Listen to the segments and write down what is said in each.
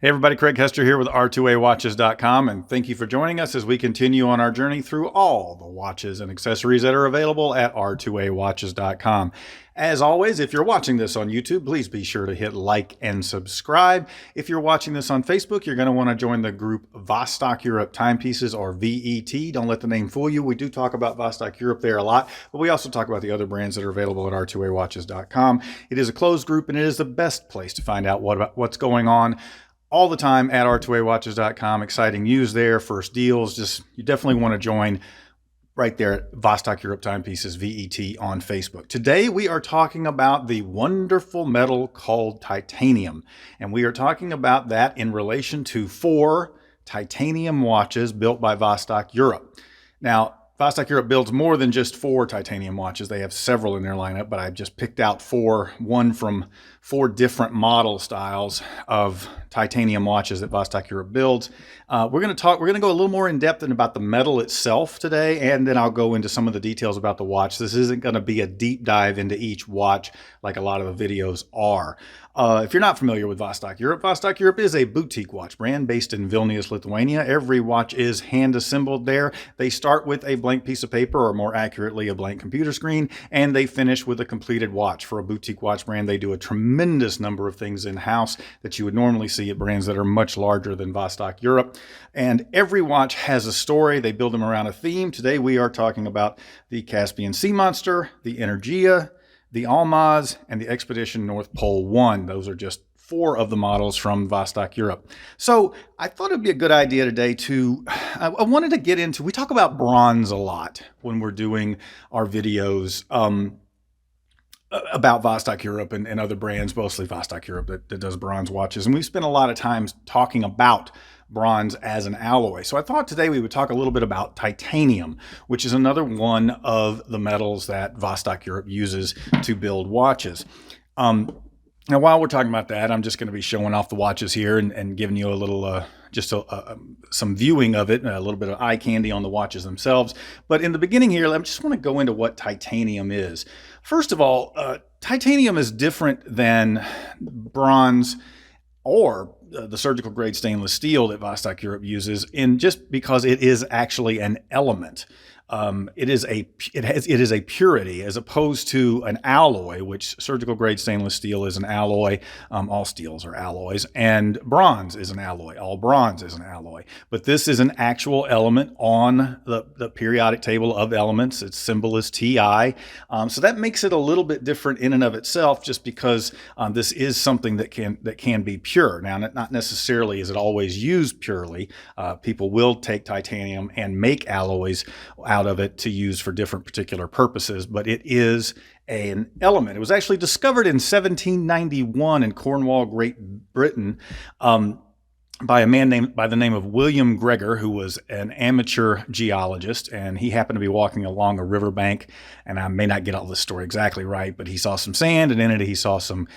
Hey everybody, Craig Hester here with R2AWatches.com, and thank you for joining us as we continue on our journey through all the watches and accessories that are available at R2AWatches.com. As always, if you're watching this on YouTube, please be sure to hit like and subscribe. If you're watching this on Facebook, you're going to want to join the group Vostok-Europe Timepieces, or VET. Don't let the name fool you. We do talk about Vostok-Europe there a lot, but we also talk about the other brands that are available at R2AWatches.com. It is a closed group, and it is the best place to find out what's going on all the time at R2AWatches.com. Exciting news there, first deals. You definitely want to join right there at Vostok-Europe Timepieces, VET, on Facebook. Today we are talking about the wonderful metal called titanium, and we are talking about that in relation to 4 titanium watches built by Vostok-Europe. Now, Vostok-Europe builds more than just 4 titanium watches. They have several in their lineup, but I've just picked out 4, one from 4 different model styles of titanium watches that Vostok-Europe builds. We're going to go a little more in depth about the metal itself today, and then I'll go into some of the details about the watch. This isn't going to be a deep dive into each watch like a lot of the videos are. If you're not familiar with Vostok-Europe is a boutique watch brand based in Vilnius, Lithuania. Every watch is hand assembled there. They start with a blank piece of paper, or more accurately, a blank computer screen, and they finish with a completed watch. For a boutique watch brand, they do a tremendous number of things in-house that you would normally see at brands that are much larger than Vostok-Europe. And every watch has a story. They build them around a theme. Today we are talking about the Caspian Sea Monster, the Energia, the Almaz, and the Expedition North Pole 1. Those are just 4 of the models from Vostok-Europe. So I thought it'd be a good idea today I wanted to get into, we talk about bronze a lot when we're doing our videos about Vostok-Europe and other brands, mostly Vostok-Europe that does bronze watches. And we've spent a lot of time talking about bronze as an alloy. So I thought today we would talk a little bit about titanium, which is another one of the metals that Vostok-Europe uses to build watches. Now, while we're talking about that, I'm just going to be showing off the watches here and giving you a little, some viewing of it, a little bit of eye candy on the watches themselves. But in the beginning here, I just want to go into what titanium is. First of all, titanium is different than bronze or the surgical grade stainless steel that Vostok-Europe uses, just because it is actually an element. It is a purity, as opposed to an alloy, which surgical grade stainless steel is an alloy. All steels are alloys, and bronze is an alloy. All bronze is an alloy. But this is an actual element on the periodic table of elements. Its symbol is Ti. So that makes it a little bit different in and of itself, just because this is something that can be pure. Now, not necessarily is it always used purely. People will take titanium and make alloys out of it to use for different particular purposes, but it is an element. It was actually discovered in 1791 in Cornwall, Great Britain, by a man by the name of William Gregor, who was an amateur geologist, and he happened to be walking along a riverbank, and I may not get all this story exactly right, but he saw some sand, and in it he saw some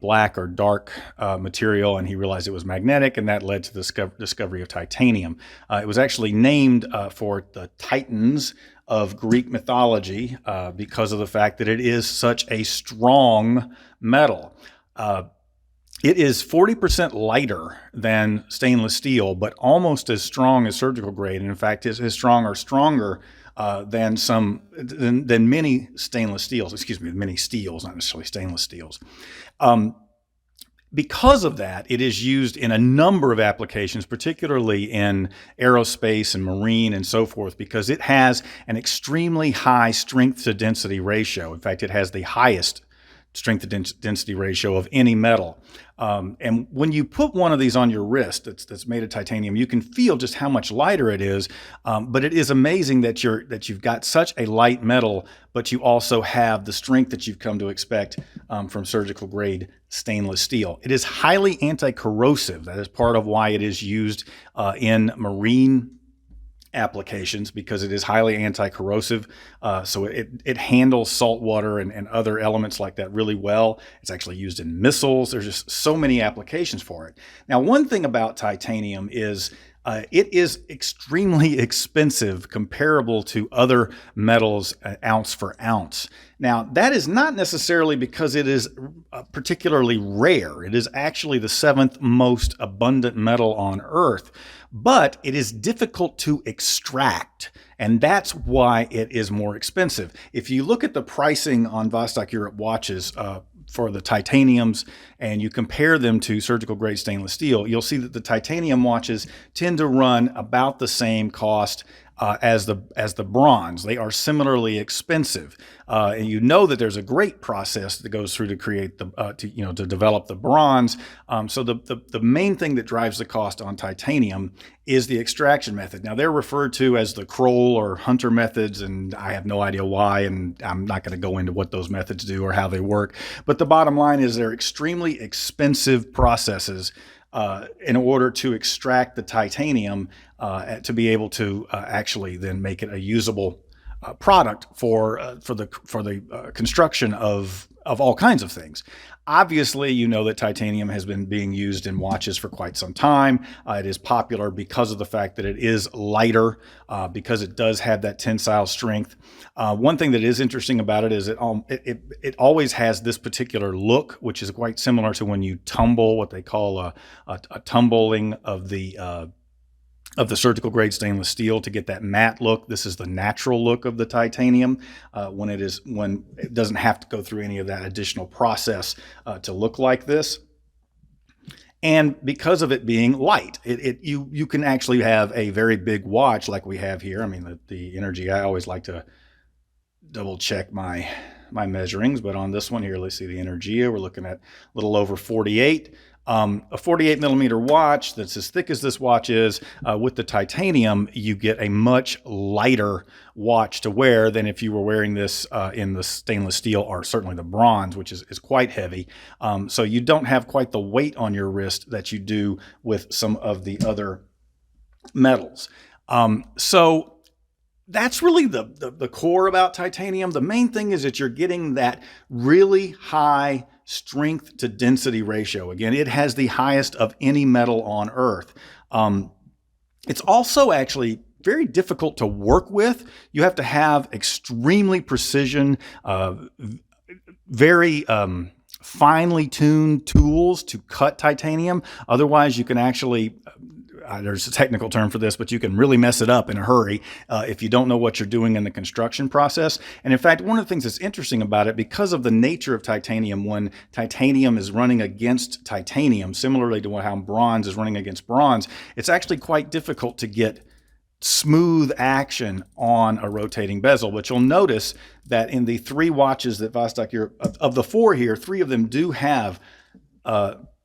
black or dark material, and he realized it was magnetic, and that led to the discovery of titanium. It was actually named for the Titans of Greek mythology because of the fact that it is such a strong metal. It is 40% lighter than stainless steel, but almost as strong as surgical grade. And in fact, is as strong or stronger than many stainless steels. Excuse me, many steels, not necessarily stainless steels. Because of that, it is used in a number of applications, particularly in aerospace and marine and so forth, because it has an extremely high strength to density ratio. In fact, it has the highest strength to density ratio of any metal. And when you put one of these on your wrist that's made of titanium, you can feel just how much lighter it is. But it is amazing that you've got such a light metal, but you also have the strength that you've come to expect from surgical grade stainless steel. It is highly anti-corrosive. That is part of why it is used in marine applications, because it is highly anti-corrosive. So it handles salt water and other elements like that really well. It's actually used in missiles. There's just so many applications for it. Now, one thing about titanium is it is extremely expensive, comparable to other metals ounce for ounce. Now, that is not necessarily because it is particularly rare. It is actually the seventh most abundant metal on Earth, but it is difficult to extract. And that's why it is more expensive. If you look at the pricing on Vostok-Europe watches for the titaniums and you compare them to surgical grade stainless steel, you'll see that the titanium watches tend to run about the same cost as the bronze. They are similarly expensive, and you know that there's a great process that goes through to create the to develop the bronze. So the main thing that drives the cost on titanium is the extraction method. Now they're referred to as the Kroll or Hunter methods, and I have no idea why, and I'm not going to go into what those methods do or how they work. But the bottom line is they're extremely expensive processes in order to extract the titanium to be able to actually then make it a usable product for the construction of all kinds of things. Obviously, you know that titanium has been being used in watches for quite some time. It is popular because of the fact that it is lighter, because it does have that tensile strength. One thing that is interesting about it is it always has this particular look, which is quite similar to when you tumble, what they call a tumbling of the surgical grade stainless steel to get that matte look. This is the natural look of the titanium when it doesn't have to go through any of that additional process to look like this. And because of it being light, you can actually have a very big watch like we have here. I mean, the energy, I always like to double check my measurings, but on this one here, let's see the Energia, we're looking at a little over 48. A 48 millimeter watch that's as thick as this watch is, with the titanium, you get a much lighter watch to wear than if you were wearing this in the stainless steel or certainly the bronze, which is quite heavy. So you don't have quite the weight on your wrist that you do with some of the other metals. So that's really the core about titanium. The main thing is that you're getting that really high strength to density ratio. Again, it has the highest of any metal on Earth. It's also actually very difficult to work with. You have to have extremely precision, very finely tuned tools to cut titanium. Otherwise, you can actually there's a technical term for this, but you can really mess it up in a hurry if you don't know what you're doing in the construction process. And in fact, one of the things that's interesting about it, because of the nature of titanium, when titanium is running against titanium, similarly to how bronze is running against bronze, it's actually quite difficult to get smooth action on a rotating bezel. But you'll notice that in the three watches that Vostok-Europe, of the four here, three of them do have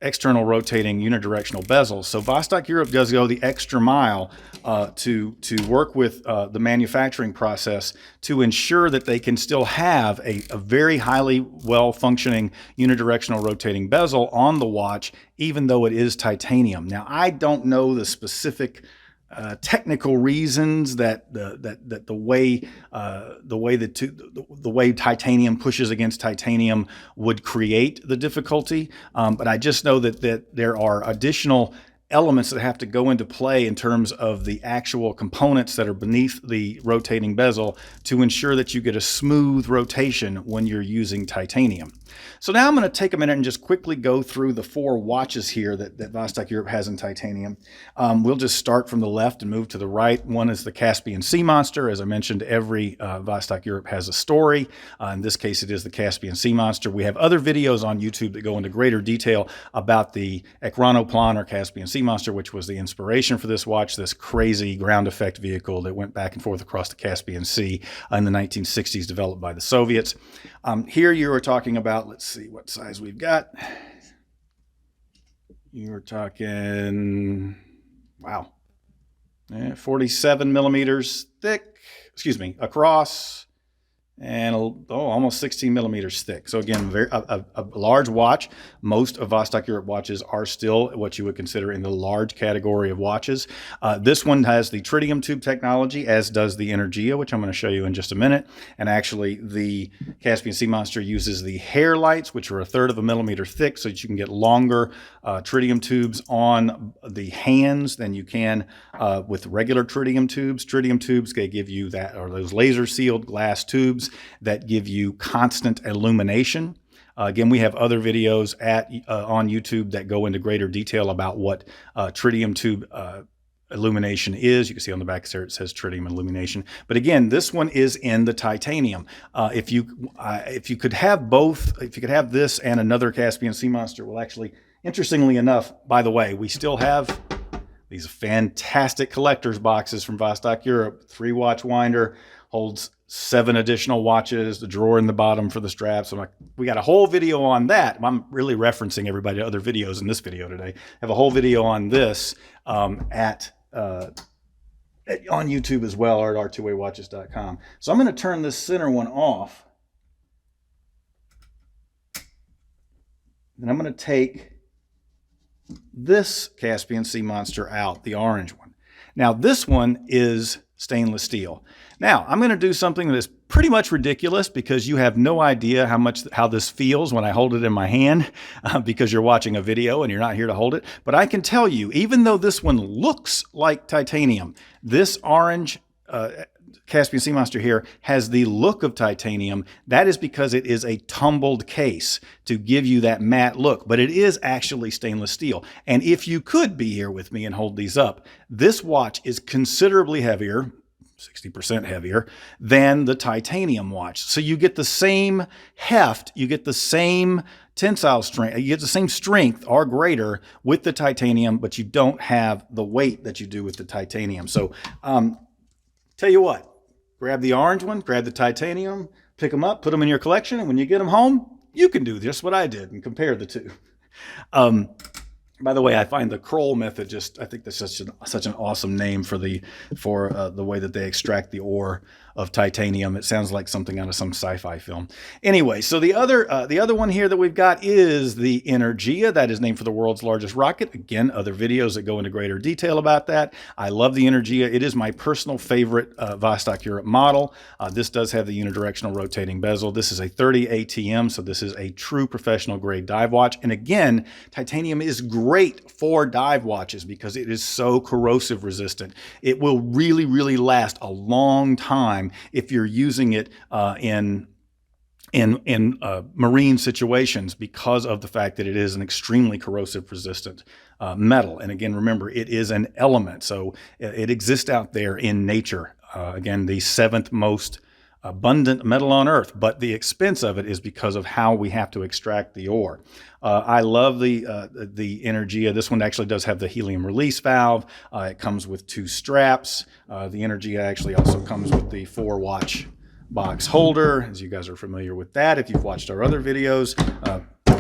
external rotating unidirectional bezels. So Vostok-Europe does go the extra mile to work with the manufacturing process to ensure that they can still have a very highly well-functioning unidirectional rotating bezel on the watch, even though it is titanium. Now, I don't know the specific technical reasons that the way titanium pushes against titanium would create the difficulty, but I just know that there are additional elements that have to go into play in terms of the actual components that are beneath the rotating bezel to ensure that you get a smooth rotation when you're using titanium. So now I'm going to take a minute and just quickly go through the four watches here that Vostok-Europe has in titanium. We'll just start from the left and move to the right. One is the Caspian Sea Monster. As I mentioned, every Vostok-Europe has a story. In this case, it is the Caspian Sea Monster. We have other videos on YouTube that go into greater detail about the Ekranoplan or Caspian Sea Monster, which was the inspiration for this watch, this crazy ground effect vehicle that went back and forth across the Caspian Sea in the 1960s, developed by the Soviets. Here you are talking about, let's see what size we've got. You were talking, wow, 47 millimeters thick, across, and almost 16 millimeters thick. So again, a large watch. Most of Vostok-Europe watches are still what you would consider in the large category of watches. This one has the tritium tube technology, as does the Energia, which I'm going to show you in just a minute. And actually, the Caspian Sea Monster uses the hair lights, which are 1/3 of a millimeter thick, so that you can get longer tritium tubes on the hands than you can with regular tritium tubes. Tritium tubes, they give you that, or those laser sealed glass tubes that give you constant illumination. Again, we have other videos on YouTube that go into greater detail about what tritium tube illumination is. You can see on the back there it says tritium illumination. But again, this one is in the titanium. If you could have both, if you could have this and another Caspian sea monster, well, actually, interestingly enough, by the way, we still have these fantastic collector's boxes from Vostok-Europe. 3-watch winder, holds 7 additional watches, the drawer in the bottom for the straps. We got a whole video on that. I'm really referencing everybody to other videos in this video today. I have a whole video on this on YouTube as well, or at r2waywatches.com. So I'm going to turn this center one off. Then I'm going to take this Caspian sea monster out, the orange one. Now this one is stainless steel. Now I'm going to do something that is pretty much ridiculous because you have no idea how this feels when I hold it in my hand because you're watching a video and you're not here to hold it. But I can tell you, even though this one looks like titanium, this orange Caspian sea monster here has the look of titanium. That is because it is a tumbled case to give you that matte look, but it is actually stainless steel. And if you could be here with me and hold these up, this watch is considerably heavier, 60% heavier than the titanium watch. So you get the same heft, you get the same tensile strength, you get the same strength or greater with the titanium, but you don't have the weight that you do with the titanium. So tell you what, grab the orange one, grab the titanium, pick them up, put them in your collection, and when you get them home, you can do just what I did and compare the two. By the way, I find the Kroll method I think that's such an awesome name for the way that they extract the ore of titanium. It sounds like something out of some sci-fi film. Anyway, so the other one here that we've got is the Energia. That is named for the world's largest rocket. Again, other videos that go into greater detail about that. I love the Energia. It is my personal favorite Vostok-Europe model. This does have the unidirectional rotating bezel. This is a 30 ATM, so this is a true professional grade dive watch. And again, titanium is great for dive watches because it is so corrosive resistant. It will really, really last a long time if you're using it in marine situations because of the fact that it is an extremely corrosive resistant metal. And again, remember, it is an element, so it exists out there in nature. Again, the 7th most abundant metal on Earth, but the expense of it is because of how we have to extract the ore. I love the Energia. This one actually does have the helium release valve. It comes with 2 straps. The Energia actually also comes with the 4-watch box holder, as you guys are familiar with that if you've watched our other videos.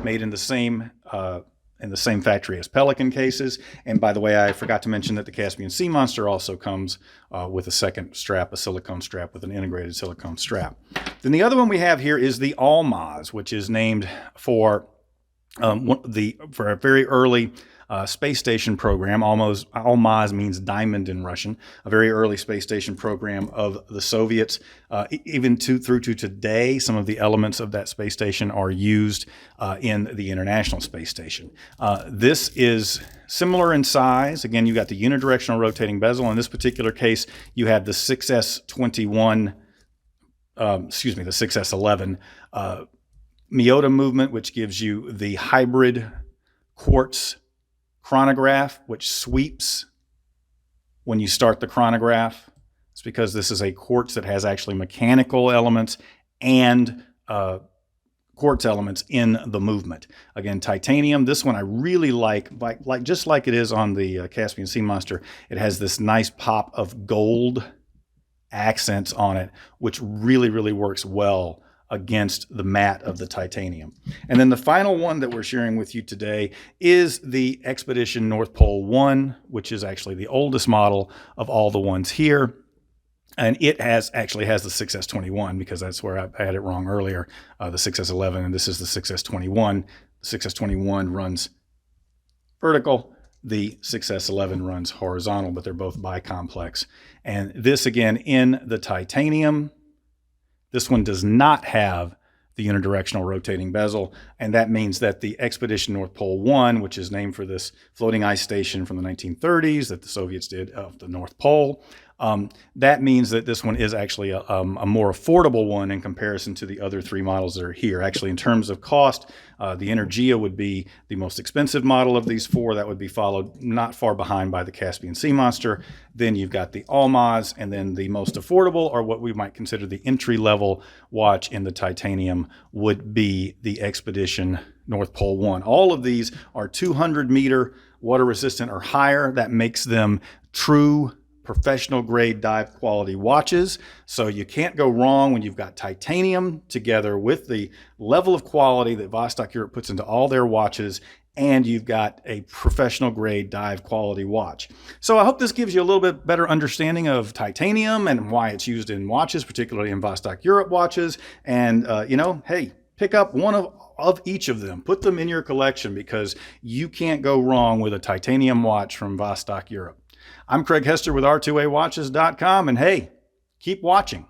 Made in the same factory as Pelican cases. And by the way, I forgot to mention that the Caspian sea monster also comes with a second strap, a silicone strap with an integrated silicone strap. Then the other one we have here is the Almaz, which is named for a very early space station program. Almaz means diamond in Russian. A very early space station program of the Soviets. Even through to today, some of the elements of that space station are used in the International Space Station. This is similar in size. Again, you got the unidirectional rotating bezel. In this particular case, you have the 6S21, the 6S11 Miyota movement, which gives you the hybrid quartz chronograph, which sweeps when you start the chronograph. It's because this is a quartz that has actually mechanical elements and quartz elements in the movement. Again, titanium. This one I really like just like it is on the Caspian sea monster. It has this nice pop of gold accents on it, which really, really works well against the matte of the titanium. And then the final one that we're sharing with you today is the Expedition North Pole 1, which is actually the oldest model of all the ones here. And it actually has the 6S21 because that's where I had it wrong earlier, the 6S11, and this is the 6S21. The 6S21 runs vertical. The 6S11 runs horizontal, but they're both bicomplex. And this, again, in the titanium. This one does not have the unidirectional rotating bezel, and that means that the Expedition North Pole 1, which is named for this floating ice station from the 1930s that the Soviets did of the North Pole, That means that this one is actually a more affordable one in comparison to the other three models that are here. Actually, in terms of cost, the Energia would be the most expensive model of these four. That would be followed not far behind by the Caspian Sea Monster. Then you've got the Almaz, and then the most affordable, or what we might consider the entry-level watch in the titanium, would be the Expedition North Pole 1. All of these are 200-meter water resistant or higher. That makes them true professional grade dive quality watches. So you can't go wrong when you've got titanium together with the level of quality that Vostok-Europe puts into all their watches, and you've got a professional grade dive quality watch. So I hope this gives you a little bit better understanding of titanium and why it's used in watches, particularly in Vostok-Europe watches. And hey, pick up one of each of them. Put them in your collection, because you can't go wrong with a titanium watch from Vostok-Europe. I'm Craig Hester with R2AWatches.com, and hey, keep watching.